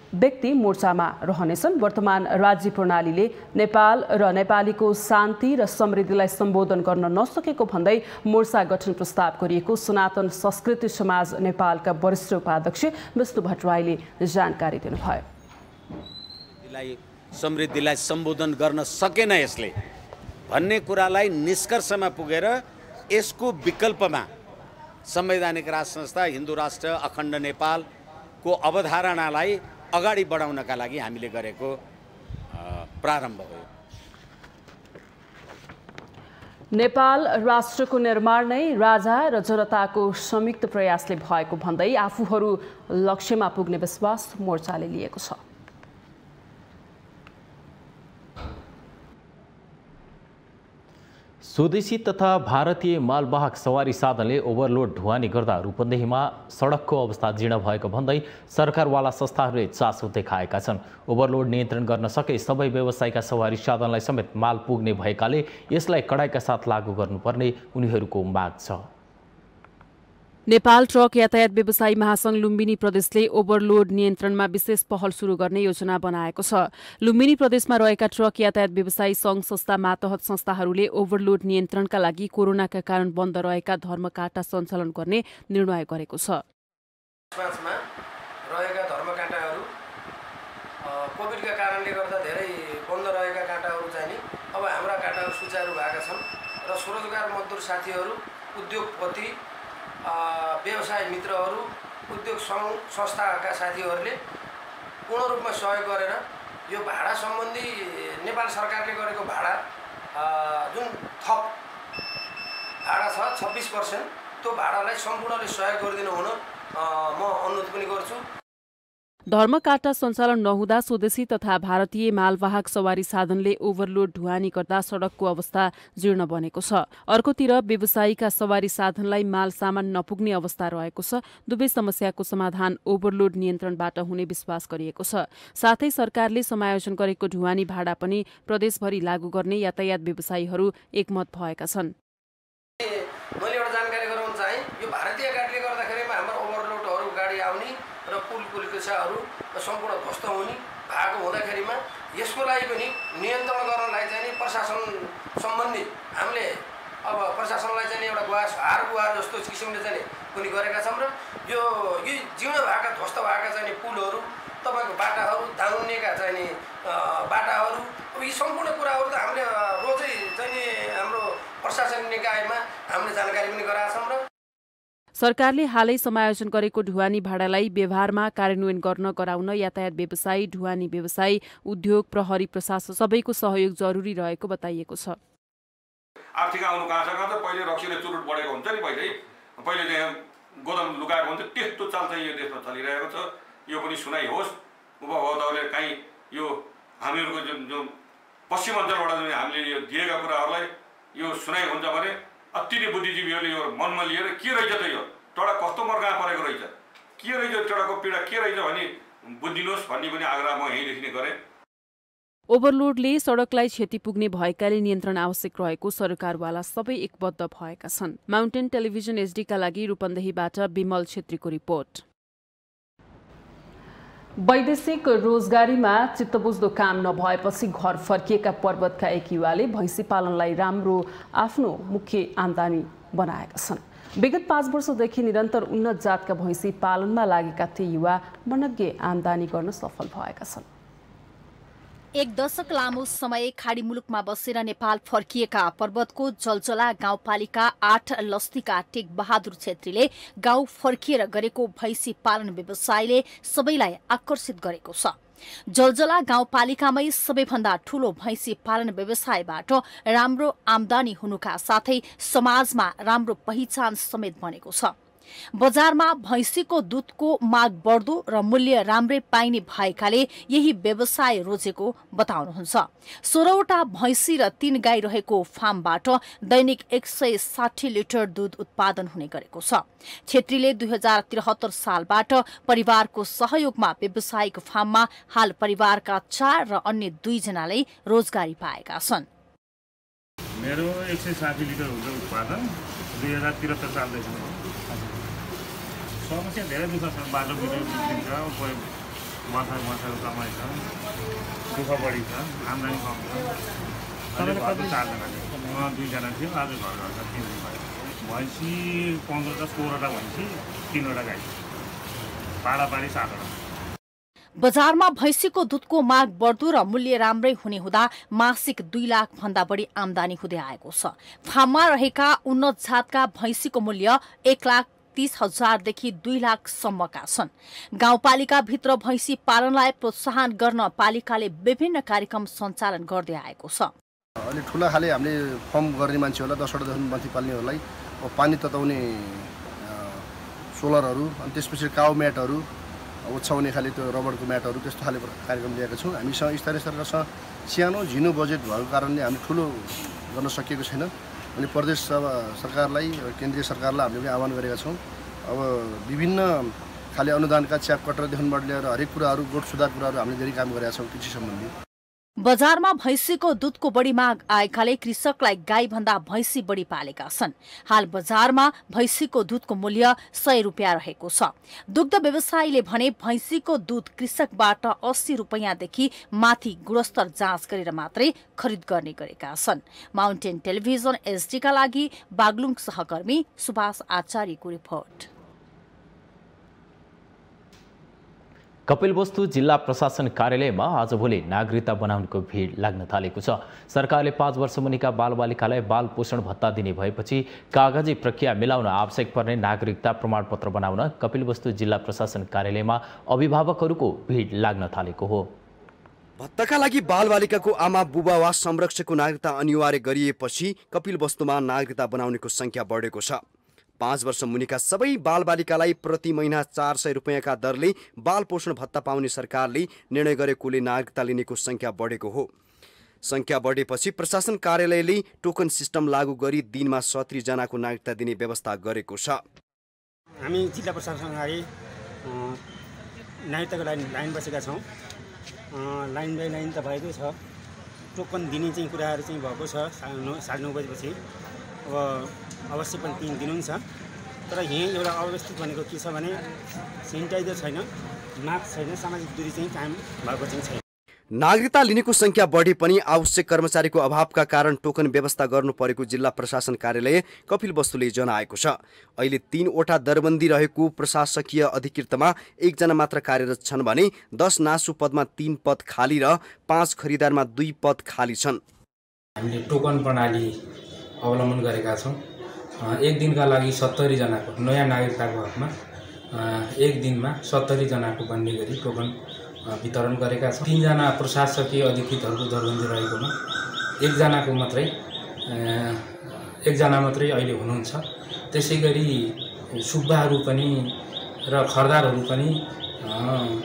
व्यक्ति मोर्चामा रहनेछन्। वर्तमान राज्य प्रणालीले नेपाल र नेपालीको शान्ति र समृद्धिलाई सम्बोधन गर्न नसकेको भन्दै मोर्चा गठन प्रस्ताव गरिएको सनातन संस्कृति समाज नेपालका वरिष्ठ उपाध्यक्ष विष्णु भट्टराईले जानकारी दिनुभयो। समृद्धिलाई सम्बोधन गर्न सकेन यसले भन्ने कुरालाई निष्कर्षमा पुगेर यसको विकल्पमा संवैधानिक राज संस्था, हिन्दू राष्ट्र, अखण्ड नेपालको अवधारणालाई अगाडि बढाउनका लागि हामीले गरेको प्रारम्भ हो। नेपाल राष्ट्रको निर्माण नै राजा र जनताको संयुक्त प्रयासले भएको भन्दै आफूहरू लक्ष्यमा पुग्ने विश्वास मोर्चाले लिएको छ। स्वदेशी तथा भारतीय मालवाहक सवारी साधनले ओभरलोड ढुवानी गर्दा रूपन्देहीमा सडकको अवस्था जीर्ण भएको भन्दै सरकारवाला संस्थाहरूले चासो देखाएका छन्। ओभरलोड नियन्त्रण गर्न सके सबै व्यवसायका सवारी साधनलाई समेत माल पुग्ने भएकाले यसलाई कडाइका साथ लागू गर्नुपर्ने उनीहरूको माग छ। नेपाल ट्रक यातायात व्यवसायी महासंघ लुम्बिनी प्रदेशले ओभरलोड नियन्त्रणमा विशेष पहल शुरू गर्ने योजना बनाएको छ। लुम्बिनी प्रदेशमा रहेका ट्रक यातायात व्यवसायी संघ संस्था मातहत संस्थाहरूले ओभरलोड नियन्त्रणका लागि कोरोनाका कारण बन्द रहेका धर्मकाँटा सञ्चालन गर्ने निर्णय गरेको छ। रहेका धर्मकाँटाहरू कोभिडका कारणले गर्दा धेरै बन्द रहेका काँटाहरू चाहिँ अब हाम्रा काँटाहरू सुचारू भएका छन् र स्वरोजगार मजदुर साथीहरू, उद्योगपति, व्यवसाय मित्रहरू, उद्योग संस्थाका साथीहरूले पूर्ण रूपमा सहयोग गरेर यो भाडा सम्बन्धी नेपाल सरकारले गरेको भाडा जुन थप भाडा छ 26%, त्यो भाडालाई सम्पूर्णले सहयोग गरिदिनु हुन म अनुरोध पनि गर्छु। धर्मकाँटा सञ्चालन नहुँदा स्वदेशी तथा भारतीय मालवाहक सवारी साधनले ओभरलोड ढुवानी गर्दा सडकको अवस्था जीर्ण बनेको छ। अर्कोतिर व्यवसायीका सवारी साधनलाई माल सामान नपुग्ने अवस्था रहेको छ। दुवै समस्याको समाधान ओभरलोड नियन्त्रणबाट हुने विश्वास गरिएको छ। साथै सरकारले समायोजन गरेको ढुवानी भाडा पनि प्रदेशभरि लागू गर्ने यातायात व्यवसायीहरू एकमत भएका छन्। मैले एउटा जानकारी गराउन चाहे, यो भारतीय गाडीले गर्दाखेरिमा हाम्रो ओभरलोडहरू गाडी आउने र पुलकुलकुसाहरू सम्पूर्ण ध्वस्त हुने भएको हुँदाखेरिमा यसको लागि पनि नियन्त्रण गर्नलाई चाहिँ प्रशासन सम्बन्धी हामीले अब प्रशासनलाई चाहिँ एउटा गुहार जस्तो किसिमले चाहिँ पनि गरेका छौँ र यो जीर्ण भएका ध्वस्त भएका चाहिँ पुलहरू, तपाईँको बाटाहरू, धाउनेका चाहिँ बाटाहरू, अब यी सम्पूर्ण कुराहरू त हामीले रोजै चाहिँ हाम्रो प्रशासनिक निकायमा हामीले जानकारी पनि गराएका छौँ र सरकारले हालै समायोजन गरेको ढुवानी भाडालाई व्यवहारमा कार्यान्वयन गर्न गराउन यातायात व्यवसायी, ढुवानी व्यवसायी, उद्योग, प्रहरी, प्रशासन सबैको सहयोग जरुरी रहेको बताइएको छ। आर्थिक आउनु कहाँ त पहिले रक्सीले चुरुट बढेको हुन्छ नि, पहिले चाहिँ गोदाम लुकाएको हुन्छ, त्यस्तो चाल चाहिँ यो देशमा चलिरहेको छ। यो पनि सुनाइ होस् उपभोक्ताहरूले, कहीँ यो हामीहरूको जुन पश्चिम अञ्चलबाट हामीले यो दिएका कुराहरूलाई यो सुनाइ हुन्छ भने अति नै बुद्धिजीवीहरूले यो मनमा लिएर के रहेछ त यो टडा कस्तो मर्का परेको रहेछ, के रहेछ टडाको पीडा के रहेछ भने बुझिदिनुहोस् भन्ने पनि आग्रह म यहीँदेखि नै गरेँ। ओभरलोडले सडकलाई क्षति पुग्ने भएकाले नियन्त्रण आवश्यक रहेको सरकारवाला सबै एकबद्ध भएका छन्। माउन्टेन टेलिभिजन एचडीका लागि रूपन्देहीबाट विमल छेत्रीको रिपोर्ट। वैदेशिक रोजगारीमा चित्तबुझ्दो काम नभएपछि घर फर्किएका पर्वतका एक युवाले भैँसी पालनलाई राम्रो आफ्नो मुख्य आम्दानी बनाएका छन्। विगत 5 वर्षदेखि निरन्तर उन्नत जातका भैँसी पालनमा लागेका ती युवा मनग्गे आम्दानी गर्न सफल भएका छन्। एक दशक लामो समय खाडी मुलुकमा बसेर नेपाल फर्किएका पर्वतको जलजला गाउँपालिका 8 लस्तीका टेक बहादुर छेत्रीले गाउँ फर्किएर गरेको भैँसी पालन व्यवसायले सबैलाई आकर्षित गरेको छ। जलजला गाउँपालिकामै सबैभन्दा ठूलो भैँसी पालन व्यवसायबाट राम्रो आम्दानी हुनुका साथै समाजमा राम्रो पहिचान समेत बनेको छ। बजारमा भैँसीको दूधको माग बढ्दो र मूल्य राम्रै पाइने भएकाले यही व्यवसाय रोजेको बताउनुहुन्छ। 16वटा भैँसी र 3 गाई रहेको फार्मबाट दैनिक 160 लिटर दूध उत्पादन हुने गरेको छ। छेत्रीले 2073 सालबाट परिवारको सहयोगमा व्यावसायिक फार्ममा हाल परिवारका 4 र अन्य 2 जनाले रोजगारी पाएका छन्। मेरो 160 लिटर हुन्छ उत्पादन 2073 सालदेखि हो। समस्या धेरै दुःख छ, बाटो बिटो बिग्रिन्छ, मर्छाको कमाइ छ, दुःख बढी छ, आम्दानी कम छ। अहिले घरको 4 जना थियो, 2 जना थियो, आज घर 3 भयो। भैँसी 15 16वटा भैँसी 3वटा गाई, पाडापाडी 7वटा। बजारमा भैँसीको दूधको माग बढ्दो र मूल्य राम्रै हुने हुँदा मासिक 2 लाख भन्दा बढी आम्दानी हुँदै आएको छ। फार्ममा रहेका उन्नत जातका भैँसीको मूल्य 1,30,000 देखि 2 लाखसम्मका छन्। गाउँपालिकाभित्र भैँसी पालनलाई प्रोत्साहन गर्न पालिकाले विभिन्न कार्यक्रम सञ्चालन गर्दै आएको छ। अलि ठुला खाले हामीले फर्म गर्ने मान्छेहरूलाई 10वटादेखि माथि पाल्नेहरूलाई पानी तताउने सोलरहरू अनि त्यसपछि काउ म्याटहरू ओछ्याउने खाले त्यो रबरको म्याटहरू त्यस्तो खाले कार्यक्रम ल्याएका छौँ। हामीसँग स्थानीय सरकारसँग सानो झिनो बजेट भएको कारणले हामी ठुलो गर्न सकिएको छैन। अनि प्रदेश सरकारलाई केन्द्रीय सरकारलाई हामीले पनि आह्वान गरेका छौँ। अब विभिन्न खाले अनुदानका च्याप कटरदेखिबाट लिएर हरेक कुराहरू गोठ सुधार कुराहरू हामीले धेरै काम गरेका छौँ कृषि सम्बन्धी। बजारमा भैँसीको दूधको बढी माग आएकाले कृषकलाई गाई भन्दा भैँसी बढी पालेका छन्। हाल बजारमा भैँसीको दूधको मूल्य 100 रुपियाँ रहेको छ। दुग्ध व्यवसायीले भने भैँसीको दूध कृषकबाट 80 रुपियाँदेखि माथि गुणस्तर जाँच गरेर मात्रै खरिद गर्ने गरेका छन्। माउन्टेन टेलिभिजन एसडीका लागि बागलुङ सहकर्मी सुभाष आचार्यको रिपोर्ट। कपिलवस्तु जिल्ला प्रशासन कार्यालयमा आजभोलि नागरिकता बनाउनेको भिड लाग्न थालेको छ। सरकारले 5 वर्ष मुनिका बालबालिकालाई बाल पोषण भत्ता दिने भएपछि कागजी प्रक्रिया मिलाउन आवश्यक पर्ने नागरिकता प्रमाणपत्र बनाउन कपिलवस्तु जिल्ला प्रशासन कार्यालयमा अभिभावकहरूको भिड लाग्न थालेको हो। भत्ताका लागि बालबालिकाको आमा बुबा वा संरक्षकको नागरिकता अनिवार्य गरिएपछि कपिलवस्तुमा नागरिकता बनाउनेको संख्या बढेको छ। 5 वर्ष मुनिका सबै बालबालिकालाई प्रति महिना 400 रुपियाँका दरले बाल पोषण भत्ता पाउने सरकारले निर्णय गरेकोले नागरिकता लिनेको संख्या बढेको हो। संख्या बढेपछि प्रशासन कार्यालयले टोकन सिस्टम लागू गरी दिनमा 70 जनाको नागरिकता दिने व्यवस्था गरेको छ। हामी जिल्ला प्रशासन अगाडि नागरिकताको लाइन बसेका छौँ। लाइन बाई लाइन त भएको छ। टोकन दिने चाहिँ कुराहरू चाहिँ भएको छ 9:30 बजेपछि। अब अवश्य पनि 3 दिनुहुन्छ। तर यहीँ एउटा अव्यवस्थित भनेको के छ भने सेनिटाइजर छैन, मास्क छैन, सामाजिक दूरी चाहिँ कायम भएको चाहिँ छैन। नागरिकता लिनेको संख्या बढे पनि आवश्यक कर्मचारीको अभावका कारण टोकन व्यवस्था गर्नु परेको जिल्ला प्रशासन कार्यालय कपिलवस्तुले जनाएको छ। अहिले 3वटा दरबन्दी रहेको प्रशासकीय अधिकृतमा 1 जना मात्र कार्यरत छन् भने 10 नासु पदमा 3 पद खाली र 5 खरिदारमा 2 पद खाली छन्। हामीले टोकन प्रणाली अवलम्बन गरेका छौँ। 1 दिनका लागि 70 जनाको नयाँ नागरिकताको हकमा 1 दिनमा 70 जनाको बन्ने गरी टोकन वितरण गरेका छौँ। 3 जना प्रशासकीय अधिकृतहरूको दरबन्दी रहेकोमा 1 जना मात्रै अहिले हुनुहुन्छ। त्यसै गरी सुब्बाहरू पनि र खरदारहरू पनि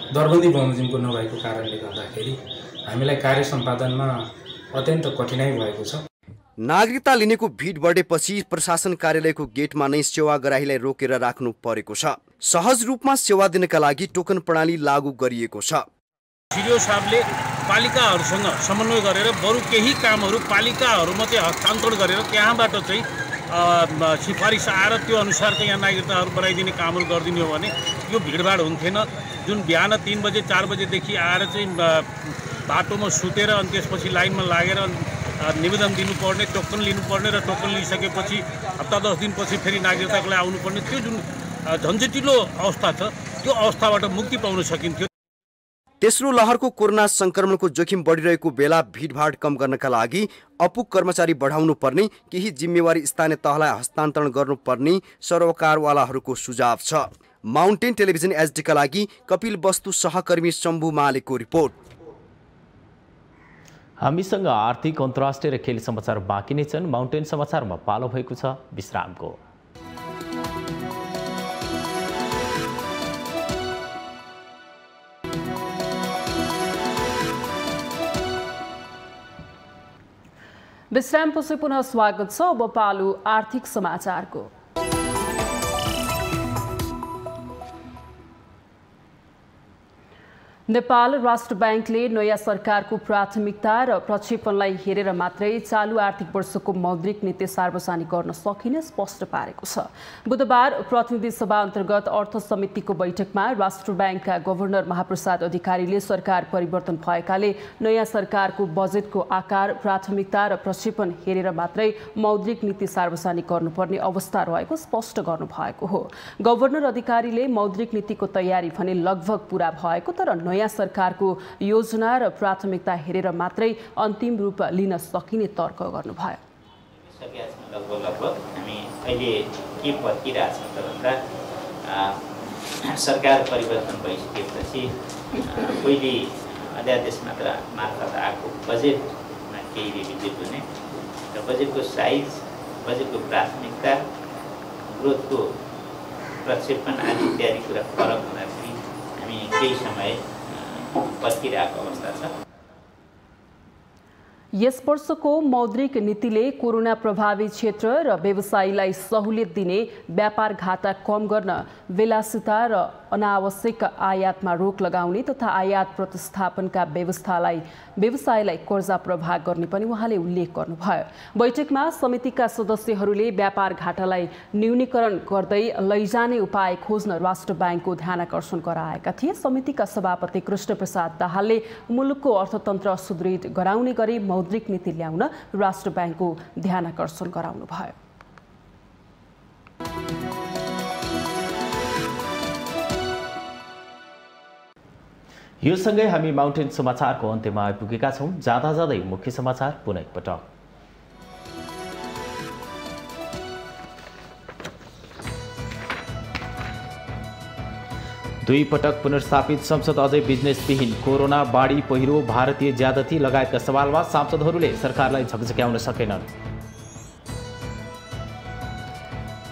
दरबन्दी बमोजिमको नभएको कारणले गर्दाखेरि हामीलाई कार्य सम्पादनमा अत्यन्त कठिनाइ भएको छ। नागरिकता लिनेको भिड बढेपछि प्रशासन कार्यालयको गेटमा नै सेवाग्राहीलाई रोकेर राख्नु परेको छ। सहज रूपमा सेवा दिनका लागि टोकन प्रणाली लागू गरिएको छ। सिडिओ साहबले पालिकाहरूसँग समन्वय गरेर बरु केही कामहरू पालिकाहरू मात्रै हस्तान्तरण गरेर त्यहाँबाट चाहिँ सिफारिस आएर त्यो अनुसारको यहाँ नागरिकताहरू बनाइदिने कामहरू गरिदिने हो भने यो भिडभाड हुन्थेन। जुन बिहान 3 बजे 4 बजेदेखि आएर चाहिँ बाटोमा सुतेर अनि त्यसपछि लाइनमा लागेर निवेदन दिनुपर्ने, टोकन लिनुपर्ने र टोकन लिइसकेपछि हप्ता 10 दिनपछि फेरि नागरिकताको लागि आउनुपर्ने, त्यो जुन झन्झटिलो अवस्था छ त्यो अवस्थाबाट मुक्ति पाउन सकिन्थ्यो। तेस्रो लहरको कोरोना संक्रमणको जोखिम बढिरहेको बेला भिडभाड कम गर्नका लागि अपुग कर्मचारी बढाउनु पर्ने, केही जिम्मेवारी स्थानीय तहलाई हस्तान्तरण गर्नुपर्ने सरोकारवालाहरूको सुझाव छ। माउन्टेन टेलिभिजन एसडीका लागि कपिलवस्तु सहकर्मी शम्भु मालेको रिपोर्ट। हामीसँग आर्थिक अन्तर्राष्ट्रिय र खेल समाचार बाँकी नै छन्। माउन्टेन समाचारमा पालो भएको छ विश्रामको। विश्रामपछि पुनः स्वागत छ। अब पालो आर्थिक समाचारको। नेपाल राष्ट्र बैंकले नयाँ सरकारको प्राथमिकता र प्रक्षेपणलाई हेरेर मात्रै चालू आर्थिक वर्षको मौद्रिक नीति सार्वजनिक गर्न सकिने स्पष्ट पारेको छ। बुधबार प्रतिनिधि सभा अन्तर्गत अर्थ समितिको बैठकमा राष्ट्र बैंकका गभर्नर महाप्रसाद अधिकारीले सरकार परिवर्तन भएकाले नयाँ सरकारको बजेटको आकार, प्राथमिकता र प्रक्षेपण हेरेर मात्रै मौद्रिक नीति सार्वजनिक गर्नुपर्ने अवस्था रहेको स्पष्ट गर्नुभएको हो। गभर्नर अधिकारीले मौद्रिक नीतिको तयारी भने लगभग पूरा भएको, तर नयाँ सरकारको योजना र प्राथमिकता हेरेर मात्रै अन्तिम रूप लिन सकिने तर्क गर्नुभयो। लगभग हामी अहिले के पर्खिरहेछौँ त भन्दा सरकार परिवर्तन भइसकेपछि पहिले अध्यादेश मार्फत आएको बजेटमा केही रिभिजिट हुने र बजेटको साइज, बजेटको प्राथमिकता, ग्रोथको प्रक्षेपण आदि इत्यादि कुरा फरक हुँदाखेरि हामी केही समय पर्खिरहेको अवस्था छ। यस वर्षको मौद्रिक नीतिले कोरोना प्रभावित क्षेत्र र व्यवसायीलाई सहुलियत दिने, व्यापार घाटा कम गर्न, विलासिता र अनावश्यक आयातमा रोक लगाउने तथा आयात प्रतिस्थापनका व्यवसायलाई कर्जा प्रभाव गर्ने पनि उहाँले उल्लेख गर्नुभयो। बैठकमा समितिका सदस्यहरूले व्यापार घाटालाई न्यूनीकरण गर्दै लैजाने उपाय खोज्न राष्ट्र बैंकको ध्यानाकर्षण गराएका थिए। समितिका सभापति कृष्णप्रसाद दाहालले मुलुकको अर्थतन्त्र सुदृढ गराउने गरी मौद्रिक नीति ल्याउन राष्ट्र बैंकको ध्यानाकर्षण गराउनुभयो। यो सँगै हामी माउन्टेन समाचारको अन्त्यमा आइपुगेका छौँ। जाँदा जाँदै मुख्य समाचार पुनः एकपटक। दुई पटक पुनर्स्थापित संसद अझै बिजनेसविहीन, कोरोना, बाढी, पहिरो, भारतीय ज्यादती लगायतका सवालमा सांसदहरूले सरकारलाई झकझक्याउन सकेनन्।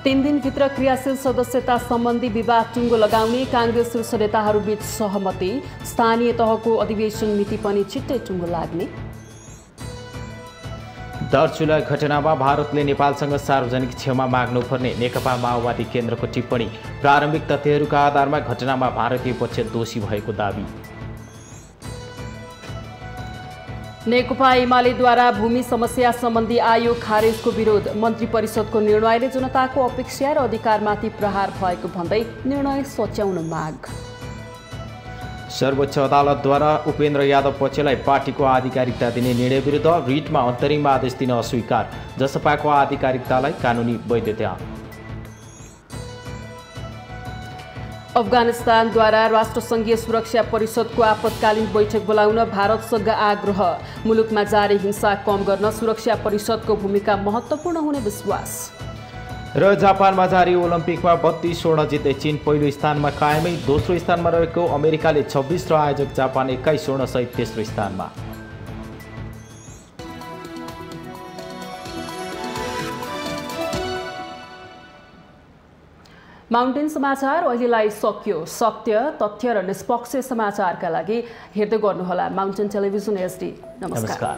3 दिनभित्र क्रियाशील सदस्यता सम्बन्धी विवाद टुङ्गो लगाउने कांग्रेस शीर्ष नेताहरूबीच सहमति, स्थानीय तहको अधिवेशन मिति पनि छिट्टै टुङ्गो लाग्ने। दार्चुला घटनामा भारतले नेपालसँग सार्वजनिक क्षमा माग्नुपर्ने नेकपा माओवादी केन्द्रको टिप्पणी, प्रारम्भिक तथ्यहरूका आधारमा घटनामा भारतीय पक्ष दोषी भएको दावी। नेकपा एमालेद्वारा भूमि समस्या सम्बन्धी आयोग खारेजको विरोध, मन्त्री परिषदको निर्णयले जनताको अपेक्षा र अधिकारमाथि प्रहार भएको भन्दै निर्णय सच्याउन माग। सर्वोच्च अदालतद्वारा उपेन्द्र यादव पक्षलाई पार्टीको आधिकारिकता दिने निर्णय विरुद्ध रिटमा अन्तरिम आदेश दिन अस्वीकार, जसपाको आधिकारिकतालाई कानुनी वैधता। अफगानिस्तानद्वारा राष्ट्रसङ्घीय सुरक्षा परिषदको आपतकालीन बैठक बोलाउन भारतसँग आग्रह, मुलुकमा जारी हिंसा कम गर्न सुरक्षा परिषदको भूमिका महत्त्वपूर्ण हुने विश्वास। र जापानमा जारी ओलम्पिकमा 32 स्वर्ण जित्दै चीन पहिलो स्थानमा कायमै, दोस्रो स्थानमा रहेको अमेरिकाले 26 र आयोजक जापान 21 स्वर्ण सहित तेस्रो स्थानमा। माउन्टेन समाचार अहिलेलाई सकियो। सत्य, तथ्य र निष्पक्ष समाचारका लागि हेर्दै गर्नुहोला माउन्टेन टेलिभिजन HD। नमस्कार।